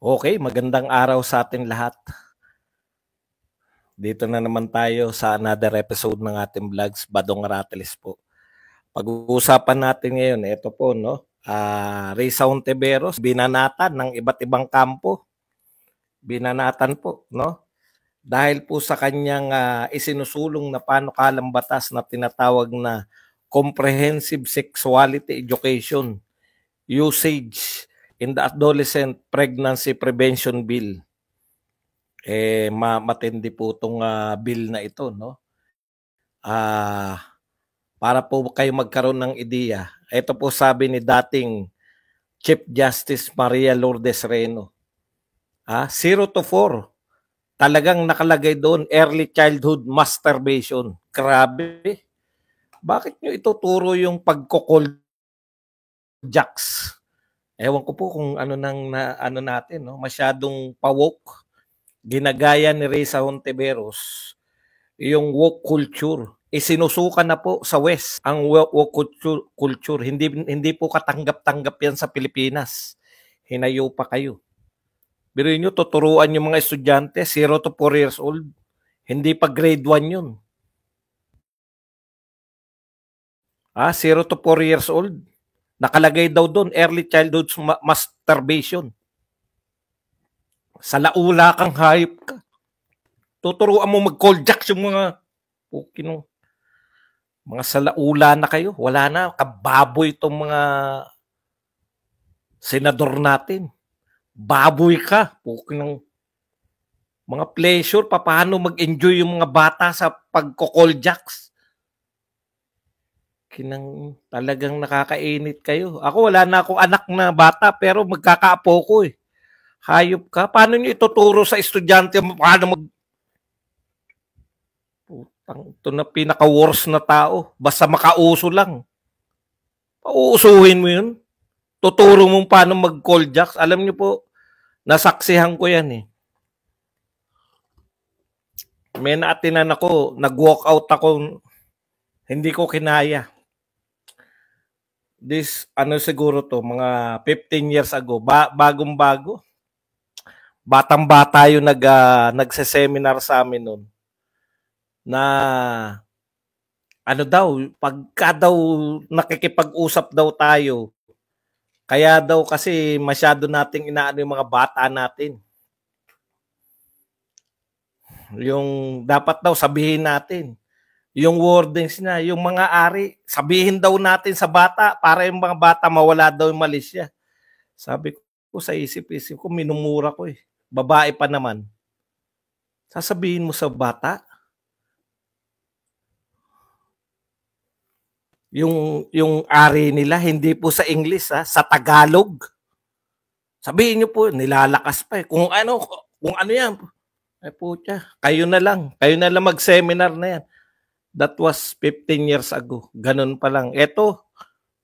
Okay, magandang araw sa atin lahat. Dito na naman tayo sa another episode ng ating vlogs, Badong Ratelis po. Pag-uusapan natin ngayon, ito po, no? Risa Hontiveros, binanatan ng iba't ibang kampo. Binanatan po, no? Dahil po sa kanyang isinusulong na panukalang batas na tinatawag na Comprehensive Sexuality Education Usage in the Adolescent Pregnancy Prevention Bill. Matindi po itong bill na ito, no? Para po kayo magkaroon ng ideya, ito po sabi ni dating Chief Justice Maria Lourdes Reno. 0 to 4, talagang nakalagay doon, early childhood masturbation. Grabe. Bakit nyo ituturo yung pagko-cold jacks? Ewan ko po kung ano natin, no? Masyadong pa-woke. Ginagaya ni Risa Hontiveros yung woke culture. Isinusuka na po sa West ang woke culture. Hindi po katanggap-tanggap yan sa Pilipinas. Hinayo pa kayo. Biruin nyo, tuturuan yung mga estudyante, 0 to 4 years old. Hindi pa grade 1 yun. 0 to 4 years old. Nakalagay daw doon, early childhood masturbation. Sa laula kang hayop ka. Tuturuan mo mag-cold jacks yung mga mga salaula na kayo. Wala na, kababoy itong mga senador natin. Baboy ka. Mga pleasure, paano mag-enjoy yung mga bata sa pagko-cold jacks. Talagang nakakainit kayo. Ako, wala na akong anak na bata, pero magkakaapo ko eh. Hayop ka. Paano nyo ituturo sa estudyante paano ito na pinaka-worst na tao. Basta makauso lang. Pauusuhin mo yun. Tuturo mo paano mag-cold jacks. Alam nyo po, nasaksihan ko yan eh. May naatinan ako, nag-walk out ako, hindi ko kinaya. Siguro to, mga 15 years ago, bagong-bago. Batang-bata yung nagse-seminar sa amin noon. Na pagka daw nakikipag-usap daw tayo, kaya daw kasi masyado nating inaano yung mga bata natin. Yung dapat daw sabihin natin, yung wordings na, yung mga ari, sabihin daw natin sa bata para yung mga bata mawala daw yung malisya. Sabi ko sa isip-isip ko, minumura ko eh. Babae pa naman. Sasabihin mo sa bata, yung ari nila, hindi po sa English, sa Tagalog. Sabihin niyo po, nilalakas pa eh. Kung ano yan, pucha, kayo na lang mag-seminar na yan. That was 15 years ago. Ganun pa lang. Eto,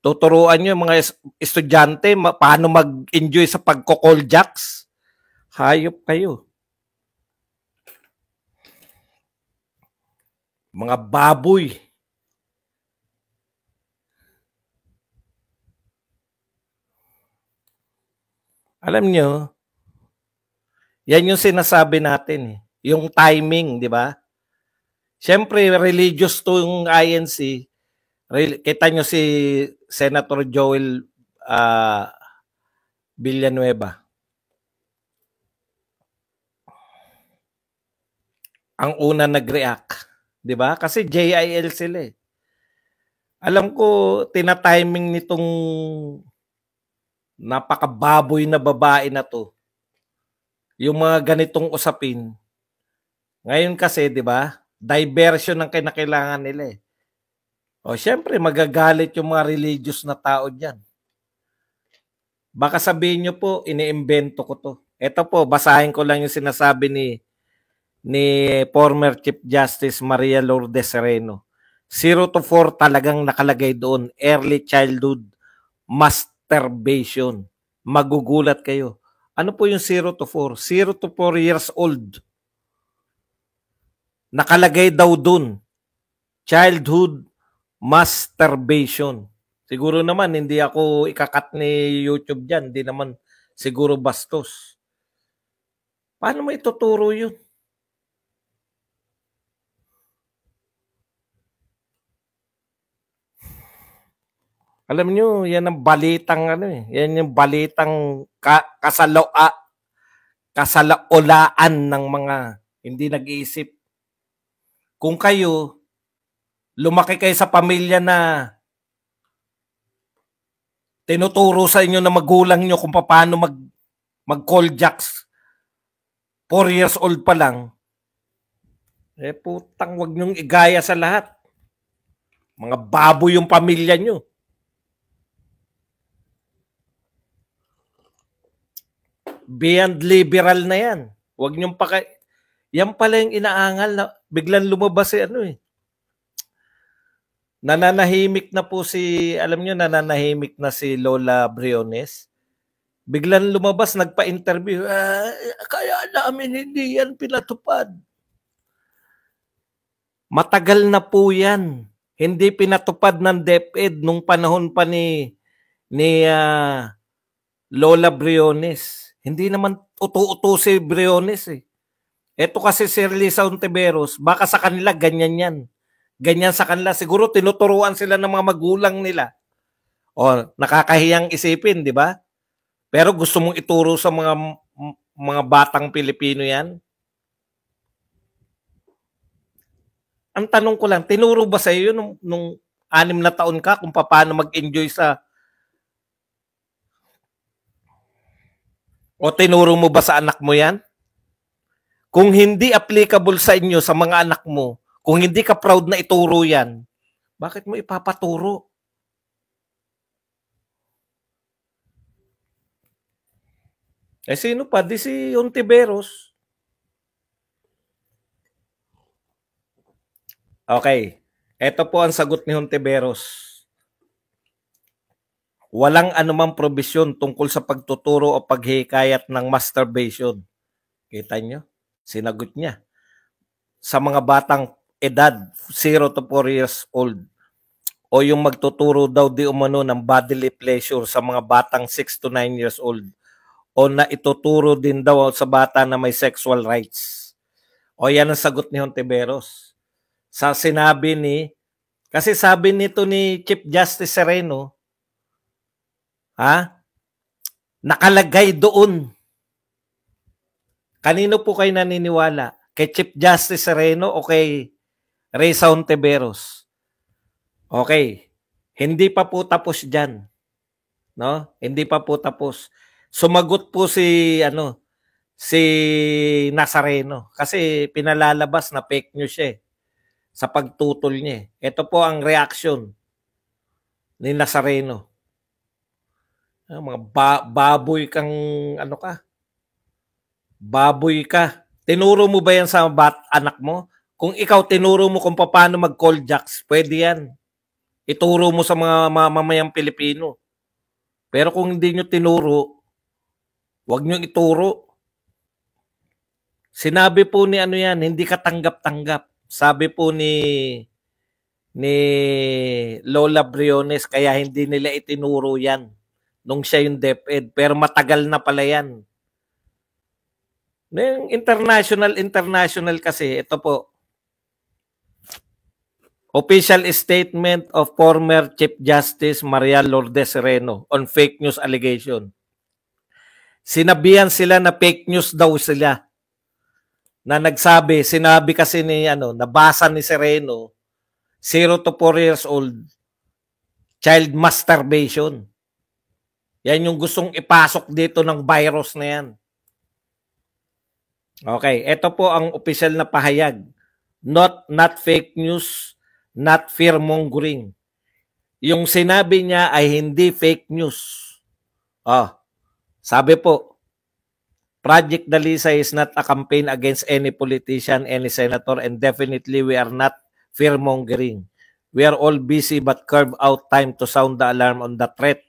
tuturuan niyo mga estudyante paano mag-enjoy sa pagko-cold jacks. Hayop kayo. Mga baboy. Alam nyo, yan yung sinasabi natin eh. Yung timing, di ba? Siyempre, religious to yung INC. Kita nyo si Senator Joel Villanueva. Ang una nag-react. Di ba? Kasi JIL sila eh. Alam ko, tina-timing nitong napakababoy na babae na to. Yung mga ganitong usapin. Ngayon kasi, di ba? Diversion ang kinakailangan nila eh. O syempre, magagalit yung mga religious na tao dyan. Baka sabihin nyo po, iniimbento ko to. Ito po, basahin ko lang yung sinasabi ni former Chief Justice Maria Lourdes Reno. 0 to 4 talagang nakalagay doon. Early childhood masturbation. Magugulat kayo. Ano po yung 0 to 4? 0 to 4 years old. Nakalagay daw doon. Childhood masturbation. Siguro naman, hindi ako ikakat ni YouTube dyan. Hindi naman siguro bastos. Paano mo ituturo yun? Alam nyo, yan ang balitang ano eh. Yan yung balitang kasalaulaan ng mga hindi nag-iisip. Kung kayo, lumaki kayo sa pamilya na tinuturo sa inyo na magulang nyo kung paano mag-call jacks, 4 years old pa lang, eh putang wag nyong igaya sa lahat. Mga baboy yung pamilya nyo. Beyond liberal na yan. Wag nyong yan pala yung inaangal na biglang lumabas ano eh. Nananahimik na po alam nyo, nananahimik na si Lola Briones. Biglang lumabas, nagpa-interview. Kaya namin hindi yan pinatupad. Matagal na po yan. Hindi pinatupad ng DepEd nung panahon pa ni Lola Briones. Hindi naman utu-utu si Briones eh. Ito kasi si Lisa Ontiveros, baka sa kanila ganyan yan. Ganyan sa kanila. Siguro tinuturuan sila ng mga magulang nila. O, nakakahiyang isipin, di ba? Pero gusto mong ituro sa mga batang Pilipino yan? Ang tanong ko lang, tinuro ba sa iyo nung 6 na taon ka kung paano mag-enjoy o tinuro mo ba sa anak mo yan? Kung hindi applicable sa inyo, sa mga anak mo, kung hindi ka proud na ituro yan, bakit mo ipapaturo? Eh sino pa? Di si Ontiveros. Okay. Ito po ang sagot ni Ontiveros. Walang anumang probisyon tungkol sa pagtuturo o paghihikayat ng masturbation. Kita nyo? Sinagot niya. Sa mga batang edad 0 to 4 years old o yung magtuturo daw di umano ng bodily pleasure sa mga batang 6 to 9 years old o na ituturo din daw sa bata na may sexual rights. O yan ang sagot ni Hontiveros. Sa sinabi kasi sabi nito ni Chief Justice Sereno, nakalagay doon. Kanino po kayo naniniwala? Kay Chief Justice Sereno o kay Risa Hontiveros? Okay. Hindi pa po tapos dyan. No? Hindi pa po tapos. Sumagot po si Nazareno kasi pinalalabas na fake news siya sa pagtutol niya. Ito po ang reaction ni Nazareno. Mga baboy kang baboy ka. Tinuro mo ba yan sa anak mo? Kung ikaw tinuro mo kung paano mag-call jacks, pwede yan. Ituro mo sa mga mamamayang Pilipino. Pero kung hindi nyo tinuro, wag nyo ituro. Sinabi po ni hindi katanggap-tanggap. Sabi po ni Lola Briones, kaya hindi nila itinuro yan nung siya yung DepEd. Pero matagal na pala yan. International kasi, ito po. Official statement of former Chief Justice Maria Lourdes Sereno on fake news allegation. Sinabihan sila na fake news daw sila. Na sinabi kasi nabasa ni Sereno, 0 to 4 years old, child masturbation. Yan yung gustong ipasok dito ng virus na yan. Okay, ito po ang opisyal na pahayag. Not fake news, not fear-mongering. Yung sinabi niya ay hindi fake news. Sabi po, Project Dalisay is not a campaign against any politician, any senator, and definitely we are not fear-mongering. We are all busy but carve out time to sound the alarm on the threat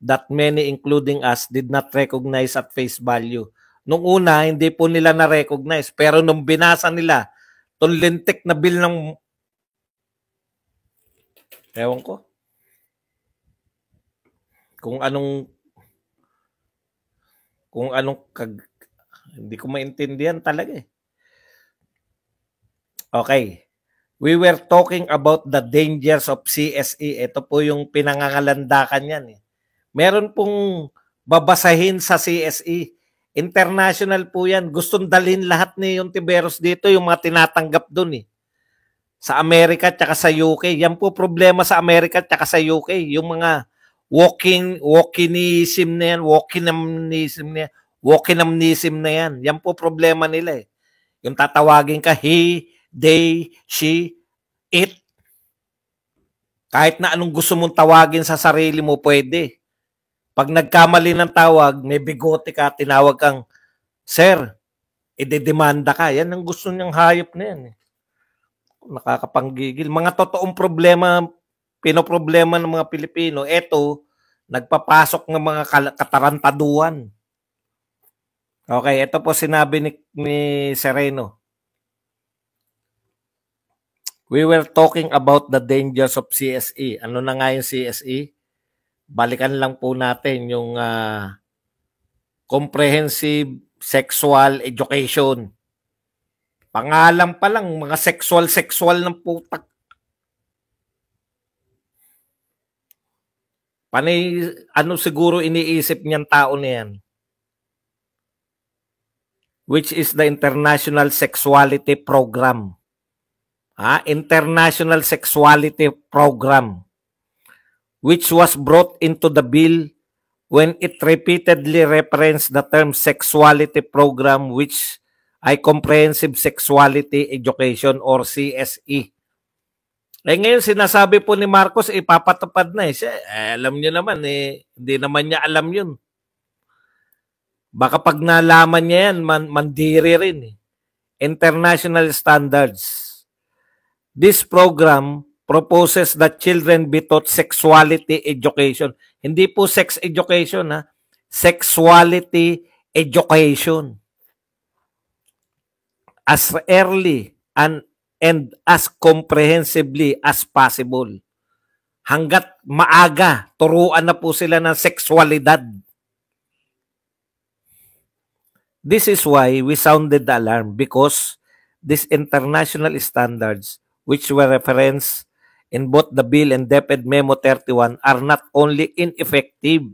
that many, including us, did not recognize at face value. Nung una, hindi po nila na-recognize. Pero nung binasa nila, itong lintik na bill ng... Ewan ko. Kung anong Hindi ko maintindihan talaga eh. Okay. We were talking about the dangers of CSE. Ito po yung pinangangalandakan yan eh. Meron pong babasahin sa CSE. International po yan. Gustong dalhin lahat ni yung Tiberos dito, yung mga tinatanggap dun eh. Sa Amerika at sa UK. Yan po problema sa Amerika at sa UK. Yung mga walkinism na yan, walkinamnism na yan. Yan po problema nila eh. Yung tatawagin ka he, they, she, it. Kahit na anong gusto mong tawagin sa sarili mo, pwede. Pag nagkamali ng tawag, may bigote ka, tinawag kang, sir, idedemanda ka. Yan ang gusto niyang hayop na yan. Nakakapanggigil. Mga totoong problema, pinoproblema ng mga Pilipino, eto, nagpapasok ng mga katarantaduan. Okay, ito po sinabi ni Sereno. We were talking about the dangers of CSE. Ano na nga yung CSE? Balikan lang po natin yung comprehensive sexual education. Pangalan pa lang, mga sexual ng putak. Panay, ano siguro iniisip niyang tao na yan? Which is the International Sexuality Program. International Sexuality Program, which was brought into the bill when it repeatedly referenced the term sexuality program, which ay Comprehensive Sexuality Education or CSE. Ngayon sinasabi po ni Marcos, ipapatupad na eh. Alam niyo naman eh, hindi naman niya alam yun. Baka pag nalaman niya yan, mandiri rin eh. International standards. This program proposes that children be taught sexuality education. Hindi po sex education, sexuality education. As early and as comprehensively as possible. Hanggat maaga, turuan na po sila ng sexualidad. This is why we sounded the alarm, because these international standards, which were referenced in both the bill and DepEd Memo 31, are not only ineffective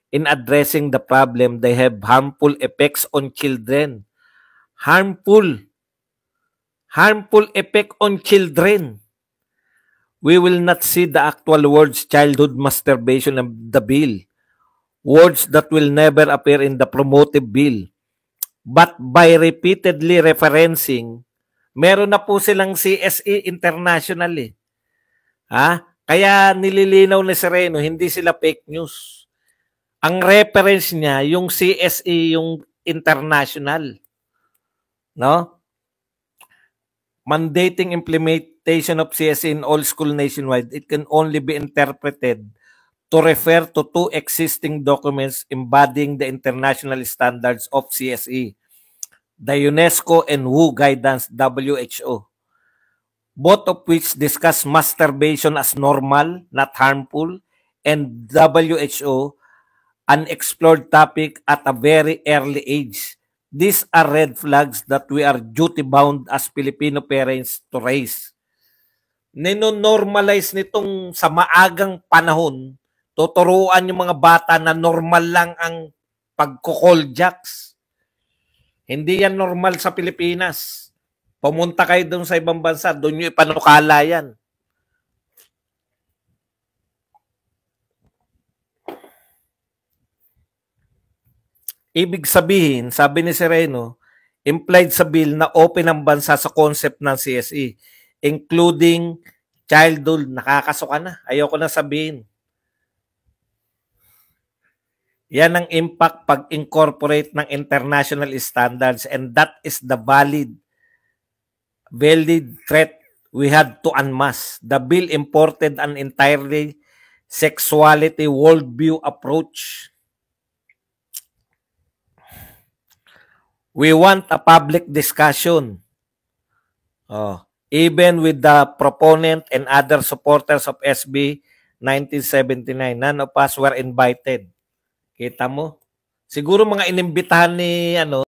in addressing the problem, they have harmful effects on children. Harmful effect on children. We will not see the actual words childhood masturbation of the bill, words that will never appear in the promotive bill. But by repeatedly referencing, meron na po silang CSE international eh. Kaya nililinaw ni Sereno, hindi sila fake news. Ang reference niya, yung CSE, yung international. No? Mandating implementation of CSE in all school nationwide, it can only be interpreted to refer to two existing documents embodying the international standards of CSE, the UNESCO and WHO guidance, WHO, both of which discuss masturbation as normal, not harmful, and WHO, an explored topic at a very early age. These are red flags that we are duty-bound as Filipino parents to raise. Nino-normalize nitong sa maagang panahon, tuturuan yung mga bata na normal lang ang pagko-call jacks. Hindi yan normal sa Pilipinas. Pumunta kayo doon sa ibang bansa, doon nyo ipanukala yan. Ibig sabihin, sabi ni Sereno, implied sa bill na open ang bansa sa concept ng CSE, including childhood. Nakakasuka na. Ayoko na sabihin. Yan ang impact pag-incorporate ng international standards, and that is the valid threat we had to unmask. The bill imported an entirely sexuality worldview approach. We want a public discussion. Even with the proponent and other supporters of SB 1979, none of us were invited. Kita mo? Siguro mga inimbitahan ni